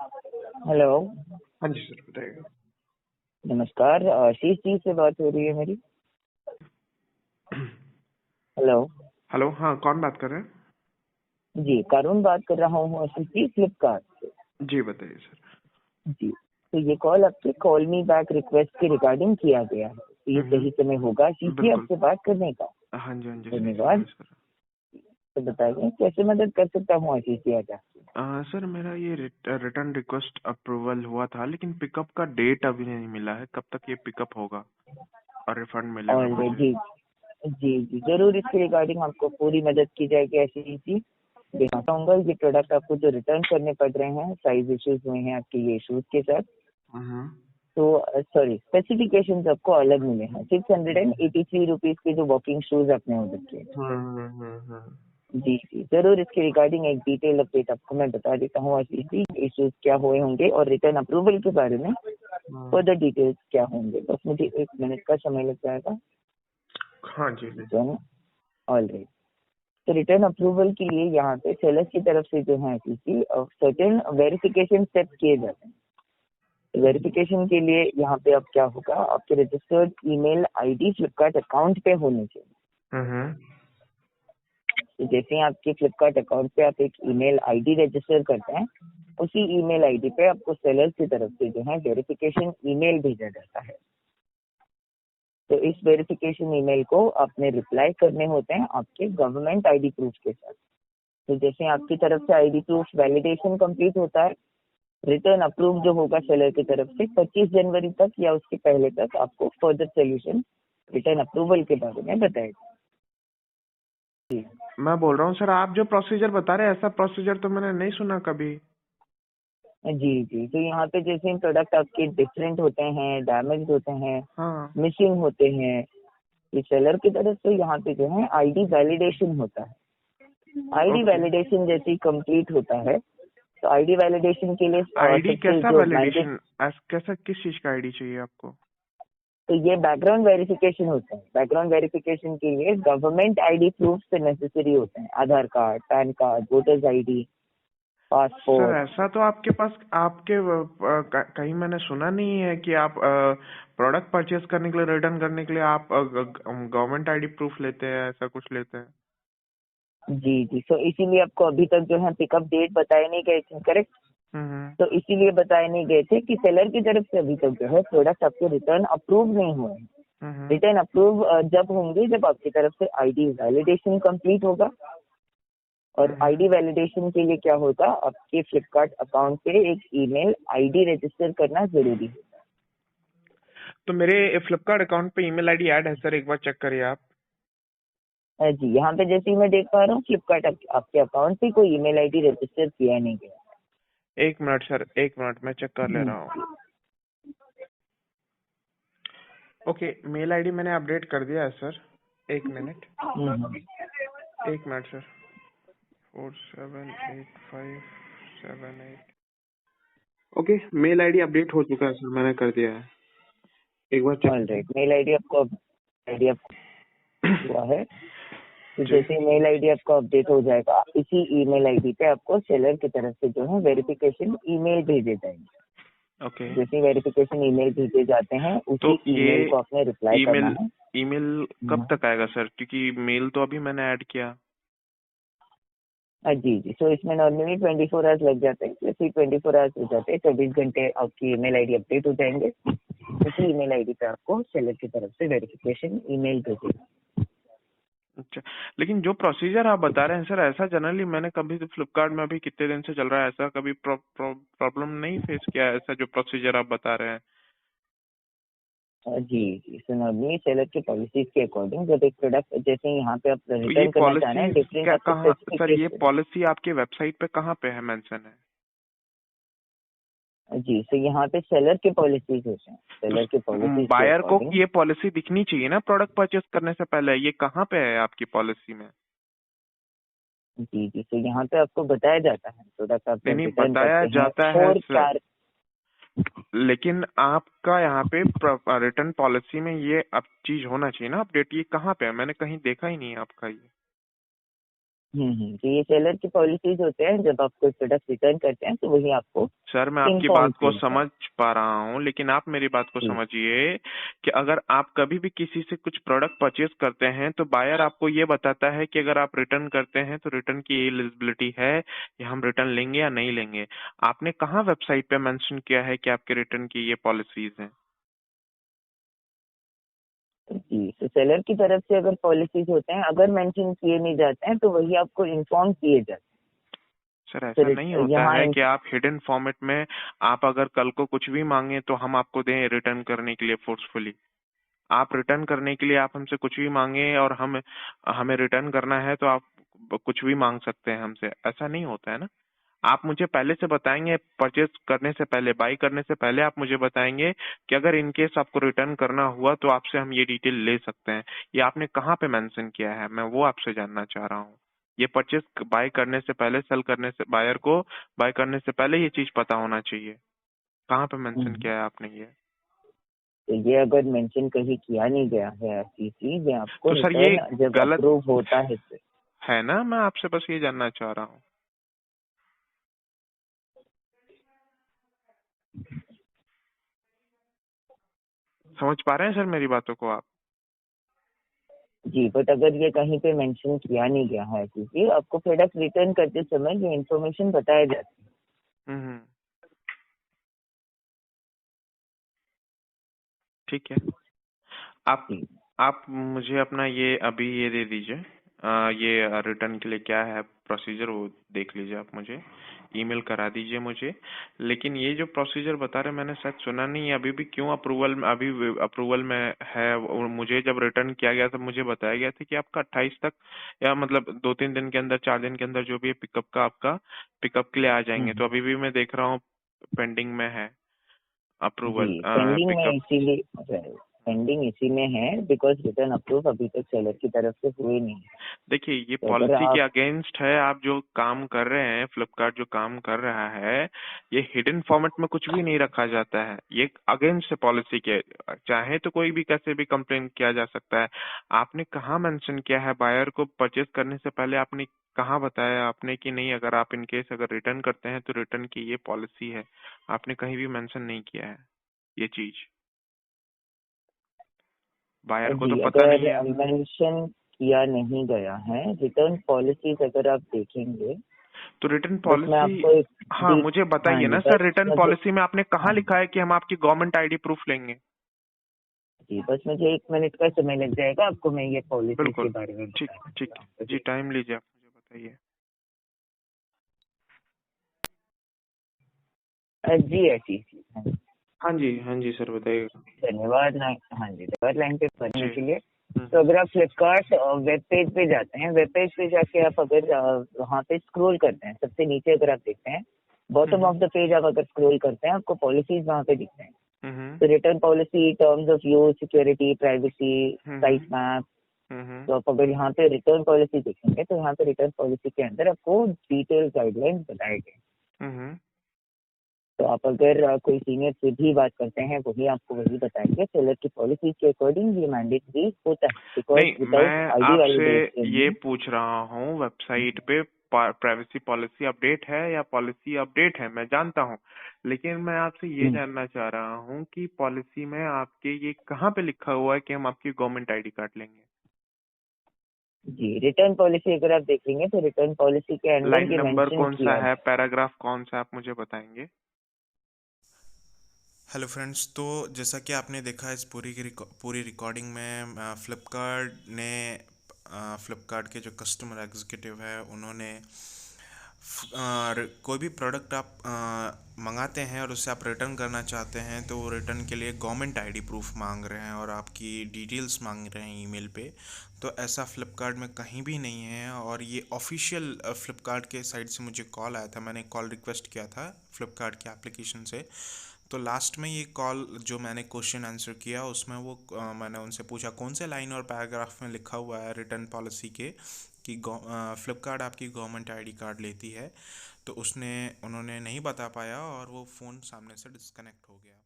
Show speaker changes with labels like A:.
A: Hello.
B: हाँ जी sir, बताइएगा।
A: नमस्कार, आशीष जी से बात हो रही है मेरी? हेलो।
B: हेलो, हाँ कौन बात कर रहे हैं?
A: जी, करुण बात कर रहा हूँ आशीष जी, फ्लिपकार्ट से।
B: जी बताइए सर।
A: जी, तो ये कॉल आपके कॉल मी बैक रिक्वेस्ट के रिगार्डिंग किया गया है। तो ये सही समय होगा आशीष जी
B: बिल्कुल।
A: आपसे बात करने का?
B: हाँ जी सही समय
A: धन्यवाद।
B: है सर।
A: तो बताइए कैसे मदद कर सकता हूँ आशीष जी आज आपकी?
B: सर मेरा ये रिटर्न रिक्वेस्ट अप्रूवल हुआ था, लेकिन पिकअप का डेट अभी नहीं मिला है। कब तक ये पिकअप होगा और रिफंड मिलेगा
A: और
B: मुझे?
A: जी जी जी, जरूर इसके रिगार्डिंग आपको पूरी मदद की जाएगी आशीष जी। देखना चाहूंगा ये प्रोडक्ट आपको जो रिटर्न करने पड़ रहे हैं, साइज इश्यूज हुए हैं आपके ये इश्यूज के साथ,
B: हम्म।
A: तो सॉरी स्पेसिफिकेशंस आपको अलग मिले हैं। 683 रुपीज के जो वॉकिंग शूज आपने ऑर्डर किए। जी जी, जरूर इसके रिगार्डिंग एक डिटेल अपडेट आपको मैं बता देता हूँ आशीष जी, इश्यूज क्या हुए होंगे और रिटर्न अप्रूवल के बारे में फर्दर डिटेल्स क्या होंगे। बस मुझे 1 मिनट का समय लग जाएगा।
B: हाँ जी।
A: All right. तो रिटर्न अप्रूवल के लिए यहाँ पे सेलर की तरफ से जो है Ashish ji certain verification step किए जाते हैं। वेरिफिकेशन के लिए यहाँ पे अब क्या होगा, आपके registered email ID Flipkart account पे होनी चाहिए। तो जैसे ही आपके फ्लिपकार्ट अकाउंट पे आप एक ईमेल आईडी रजिस्टर करते हैं, उसी ईमेल आईडी पे आपको सेलर की तरफ से जो है वेरिफिकेशन ईमेल भेजा जाता है। तो इस वेरिफिकेशन ईमेल को आपने रिप्लाई करने होते हैं आपके गवर्नमेंट आईडी प्रूफ के साथ। तो जैसे आपकी तरफ से आईडी प्रूफ वैलिडेशन कंप्लीट होता है, रिटर्न अप्रूव जो होगा सेलर की तरफ से 25 जनवरी तक या उसके पहले तक आपको फर्दर सोल्यूशन रिटर्न अप्रूवल के बारे में बताएगा। जी
B: मैं बोल रहा हूँ सर, आप जो प्रोसीजर बता रहे हैं, ऐसा प्रोसीजर तो मैंने नहीं सुना कभी।
A: जी जी, तो यहाँ पे जैसे प्रोडक्ट आपके डिफरेंट होते हैं, डैमेज होते हैं,
B: हाँ।
A: मिसिंग होते हैं, ये सेलर की तरफ से यहाँ पे जो है आईडी वैलिडेशन होता है। आईडी वैलिडेशन जैसे ही कंप्लीट होता है, तो आईडी वैलिडेशन के लिए
B: आईडी
A: सबसे
B: कैसा
A: जो
B: वैलिडेशन, कैसा, किस चीज का आईडी चाहिए आपको?
A: तो ये बैकग्राउंड वेरिफिकेशन होता है। बैकग्राउंड वेरिफिकेशन के लिए गवर्नमेंट आईडी प्रूफ से नेसेसरी होते हैं, Aadhaar card, PAN card, voters ID,
B: sir
A: passport.
B: ऐसा तो आपके पास आपके कहीं मैंने सुना नहीं है कि आप प्रोडक्ट परचेज करने के लिए, रिटर्न करने के लिए आप गवर्नमेंट आईडी प्रूफ लेते हैं, ऐसा कुछ लेते हैं।
A: जी जी, तो इसीलिए आपको अभी तक जो है पिकअप डेट बताए नहीं गए थे, करेक्ट?
B: हम्म।
A: तो इसीलिए बताए नहीं गए थे कि सेलर की तरफ से अभी तक जो है प्रोडक्ट आपके रिटर्न अप्रूव नहीं हुए। रिटर्न अप्रूव जब होंगे जब आपकी तरफ से आईडी वैलिडेशन कंप्लीट होगा। और आईडी वैलिडेशन के लिए क्या होगा, आपके फ्लिपकार्ट अकाउंट पे एक ईमेल आईडी रजिस्टर करना जरूरी है।
B: तो मेरे फ्लिपकार्ट अकाउंट पे ईमेल आईडी ऐड है सर, एक बार चेक करिए आप।
A: जी, यहाँ पे जैसे ही मैं देख पा रहा हूँ फ्लिपकार्ट आपके अकाउंट पे कोई ईमेल आईडी रजिस्टर किया नहीं गया।
B: एक मिनट सर, एक मिनट मैं चेक कर ले रहा हूँ। ओके, मेल आईडी मैंने अपडेट कर दिया है सर। एक मिनट, एक minute sir. 478578। Okay, mail ID update हो चुका है सर, मैंने कर दिया है। एक बार चेक
A: ऑलराइट, मेल आईडी आपको हुआ है। तो
B: जी।
A: जैसे मेल आईडी आपका अपडेट हो जाएगा, इसी ईमेल आईडी पे आपको सेलर की तरफ से जो है वेरिफिकेशन ईमेल भेजे जाएंगे।
B: ओके,
A: जैसे वेरिफिकेशन ईमेल भेजे जाते हैं,
B: तो
A: उसी
B: ये
A: ईमेल को आपने रिप्लाई करना
B: ईमेल
A: है।
B: ईमेल कब तक आएगा सर? क्योंकि मेल तो अभी मैंने ऐड किया।
A: जी जी, तो इसमें नॉर्मली 24 आवर्स लग जाते हैं। जैसे 24 आवर्स हो जाते हैं, 24 घंटे आपकी ईमेल आईडी अपडेट हो जाएंगे। उसी ईमेल आईडी पे आपको सेलर की तरफ से वेरिफिकेशन ईमेल भेजेगा।
B: अच्छा, लेकिन जो प्रोसीजर आप बता रहे हैं सर, ऐसा जनरली मैंने कभी तो फ्लिपकार्ट में अभी कितने दिन से चल रहा है, ऐसा कभी प्रॉब्लम नहीं फेस किया है, ऐसा जो प्रोसीजर आप बता रहे हैं।
A: जी जी, सो नॉर्मली सेलर की पॉलिसीज के अकॉर्डिंग जब एक प्रोडक्ट जैसे यहाँ पे आप
B: तो ये
A: रिटर्न करना चाह रहे
B: पॉलिसी
A: हैं, डिफरेंट
B: क्या,
A: आपके
B: कहाँ सर, ये
A: स्पेसिफिकेशन।
B: पॉलिसी आपके वेबसाइट पे कहाँ पे है मेंशन है?
A: जी, तो यहाँ पे सेलर के पॉलिसीज होते हैं, सेलर के
B: तो
A: पॉलिसीज के
B: बायर को
A: अकॉर्डिंग।
B: ये पॉलिसी दिखनी चाहिए ना प्रोडक्ट परचेस करने से पहले, ये कहाँ पे है आपकी पॉलिसी में?
A: जी जी, तो यहाँ पे आपको बताया जाता है प्रोडक्ट आप
B: नहीं
A: जब
B: नहीं,
A: रिटर्न
B: बताया
A: करते हैं
B: जाता है
A: फोर
B: सर,
A: चार।
B: लेकिन आपका यहाँ पे रिटर्न पॉलिसी में ये अब चीज होना चाहिए ना अपडेट, ये कहाँ पे है? मैंने कहीं देखा ही नहीं है आपका ये।
A: तो ये सेलर की पॉलिसीज होते हैं, जब आप कोई प्रोडक्ट रिटर्न करते हैं तो वही आपको
B: सर मैं आपकी
A: इन्फॉर्म
B: बात को
A: किया जाता
B: समझ पा रहा हूँ, लेकिन आप मेरी बात को
A: है।
B: समझिए कि अगर आप कभी भी किसी से कुछ प्रोडक्ट परचेज करते हैं तो बायर आपको ये बताता है कि अगर आप रिटर्न करते हैं तो रिटर्न की एलिजिबिलिटी है या हम रिटर्न लेंगे या नहीं लेंगे। आपने कहाँ वेबसाइट पे मेंशन किया है कि आपके रिटर्न की ये पॉलिसीज हैं?
A: जी, तो सेलर की तरफ से अगर पॉलिसीज होते हैं, अगर मेंशन किए नहीं जाते हैं तो वही आपको इन्फॉर्म किए जाते
B: सर
A: हैं।
B: ऐसा
A: फिर
B: नहीं होता
A: यहाँ
B: है कि आप हिडन फॉर्मेट में आप अगर कल को कुछ भी मांगे तो हम आपको दें रिटर्न करने के लिए फोर्सफुली। आप रिटर्न करने के लिए आप हमसे कुछ भी मांगे और हम हमें रिटर्न करना है तो आप कुछ भी मांग सकते हैं हमसे, ऐसा नहीं होता है ना। आप मुझे पहले से बताएंगे, परचेज करने से पहले, बाई करने से पहले आप मुझे बताएंगे कि अगर इन केस आपको रिटर्न करना हुआ तो आपसे हम ये डिटेल ले सकते हैं। ये आपने कहाँ पे मेंशन किया है, मैं वो आपसे जानना चाह रहा हूँ। ये परचेज बाय करने से पहले, सेल करने से, बायर को बाय करने से पहले ये चीज पता होना चाहिए। कहाँ पे मेंशन किया है आपने ये?
A: तो ये अगर मेंशन कहीं किया नहीं गया है ऐसी चीज, ये आपको
B: तो सर ये
A: रिटर्न जब
B: गलत
A: अप्रूव होता है तो।
B: है ना, मैं आपसे बस ये जानना चाह रहा हूँ। समझ पा रहे हैं सर मेरी बातों को आप?
A: जी, बट अगर ये कहीं पे मेंशन किया नहीं गया है क्योंकि आपको प्रोडक्ट रिटर्न करते समय ये इन्फॉर्मेशन बताया जाती
B: हम्म। ठीक है। आप
A: है।
B: आप मुझे अपना ये अभी ये दे दीजिए, ये रिटर्न के लिए क्या है प्रोसीजर वो देख लीजिए, आप मुझे ईमेल करा दीजिए मुझे। लेकिन ये जो प्रोसीजर बता रहे मैंने शायद सुना नहीं है अभी भी, क्यों अप्रूवल में, अभी अप्रूवल में है? और मुझे जब रिटर्न किया गया तब मुझे बताया गया था कि आपका 28 तक, या मतलब 2-3 दिन के अंदर, 4 दिन के अंदर जो भी पिकअप का आपका पिकअप के लिए आ जाएंगे। तो अभी भी मैं देख रहा हूँ पेंडिंग में है
A: जी,
B: अप्रूवल
A: पेंडिंग में
B: पिकअप।
A: इसीलिए पेंडिंग इसी में है बिकॉज रिटर्न अप्रूव अभी तक सेलर की तरफ से हुए नहीं है।
B: देखिए ये
A: तो अगर
B: पॉलिसी के
A: आप
B: अगेंस्ट है, आप जो काम कर रहे हैं, फ्लिपकार्ट जो काम कर रहा है, ये हिडन फॉर्मेट में कुछ भी नहीं रखा जाता है, ये अगेंस्ट है पॉलिसी के। चाहे तो कोई भी कैसे भी कंप्लेन किया जा सकता है। आपने कहाँ मेंशन किया है बायर को परचेज करने से पहले, आपने कहाँ बताया आपने कि नहीं अगर आप इन केस अगर रिटर्न करते हैं तो रिटर्न की ये पॉलिसी है? आपने कहीं भी मेंशन नहीं किया है ये चीज, बायर को तो
A: जी,
B: पता
A: अगर
B: नहीं है।
A: मेंशन किया नहीं गया है रिटर्न पॉलिसीज, अगर आप देखेंगे,
B: तो रिटर्न
A: बस मैं
B: पॉलिसी,
A: आपको एक
B: हाँ
A: डीप
B: मुझे
A: हाँ
B: बताइए
A: जी,
B: ना सर,
A: बस
B: रिटर्न
A: मुझे
B: पॉलिसी में आपने कहाँ
A: हाँ
B: लिखा है कि हम आपकी गवर्नमेंट आईडी प्रूफ लेंगे?
A: जी, बस मुझे 1 मिनट का समय लग जाएगा, आपको मैं ये पॉलिसीज के
B: बिल्कुल।
A: बारे में
B: ठीक
A: बताना
B: ठीक
A: चाहूँगा।
B: है जी,
A: जी,
B: टाइम लीजिए, आप मुझे बताइए।
A: जी ऐसी चीज हाँ जी।
B: हाँ जी सर बताइएगा।
A: धन्यवाद हाँ जी, धन्यवाद लाइन पे पढ़ने
B: जी।
A: के लिए। तो अगर आप फ्लिपकार्ट वेब पेज पे जाते हैं, वेब पेज पे जाके आप अगर वहाँ पे स्क्रॉल करते हैं, सबसे नीचे अगर आप देखते हैं, बॉटम ऑफ द पेज आप अगर स्क्रॉल करते हैं, आपको पॉलिसीज वहाँ पे दिखते हैं।
B: हम्म।
A: तो return policy, terms of use, security, privacy,
B: hmm.
A: Site map.
B: Hmm.
A: तो आप अगर यहाँ पे रिटर्न पॉलिसी देखेंगे तो यहाँ पे रिटर्न पॉलिसी के अंदर आपको डिटेल गाइडलाइंस बताए गए।
B: हम्म।
A: तो आप अगर कोई सीनियर से भी बात करते हैं, वही आपको वही बताएंगे सेलर की पॉलिसी के अकॉर्डिंग ये मैंडेटरी होता है, बिकॉज
B: नहीं,
A: विदाउट
B: मैं
A: आईडी
B: आपसे ये
A: वैलिडेशन।
B: पूछ रहा हूँ वेबसाइट पे प्राइवेसी पॉलिसी अपडेट है या पॉलिसी अपडेट है, मैं जानता हूँ। लेकिन मैं आपसे ये जानना चाह रहा हूँ कि पॉलिसी में आपके ये कहाँ पे लिखा हुआ है कि हम आपकी गवर्नमेंट आईडी कार्ड लेंगे?
A: जी, रिटर्न पॉलिसी अगर आप देखेंगे तो रिटर्न पॉलिसी के अंदर
B: लाइन
A: ये
B: नंबर
A: मेंशन
B: कौन सा
A: किया
B: है,
A: गया
B: पैराग्राफ कौन सा, आप मुझे बताएंगे?
C: हेलो फ्रेंड्स, तो जैसा कि आपने देखा इस पूरी रिकॉर्डिंग में फ़्लिपकार्ट के जो कस्टमर एग्जीक्यूटिव है उन्होंने कोई भी प्रोडक्ट आप मंगाते हैं और उसे आप रिटर्न करना चाहते हैं तो वो रिटर्न के लिए गवर्नमेंट आईडी प्रूफ मांग रहे हैं और आपकी डिटेल्स मांग रहे हैं ईमेल पे। तो ऐसा फ़्लिपकार्ट में कहीं भी नहीं है और ये ऑफिशियल फ़्लिपकार्ट के साइड से मुझे कॉल आया था, मैंने कॉल रिक्वेस्ट किया था फ़्लिपकार्ट के एप्लीकेशन से। तो लास्ट में ये कॉल जो मैंने क्वेश्चन आंसर किया उसमें वो मैंने उनसे पूछा कौन से लाइन और पैराग्राफ में लिखा हुआ है रिटर्न पॉलिसी के कि फ़्लिपकार्ट आपकी गवर्नमेंट आईडी कार्ड लेती है। तो उन्होंने नहीं बता पाया और वो फ़ोन सामने से डिस्कनेक्ट हो गया।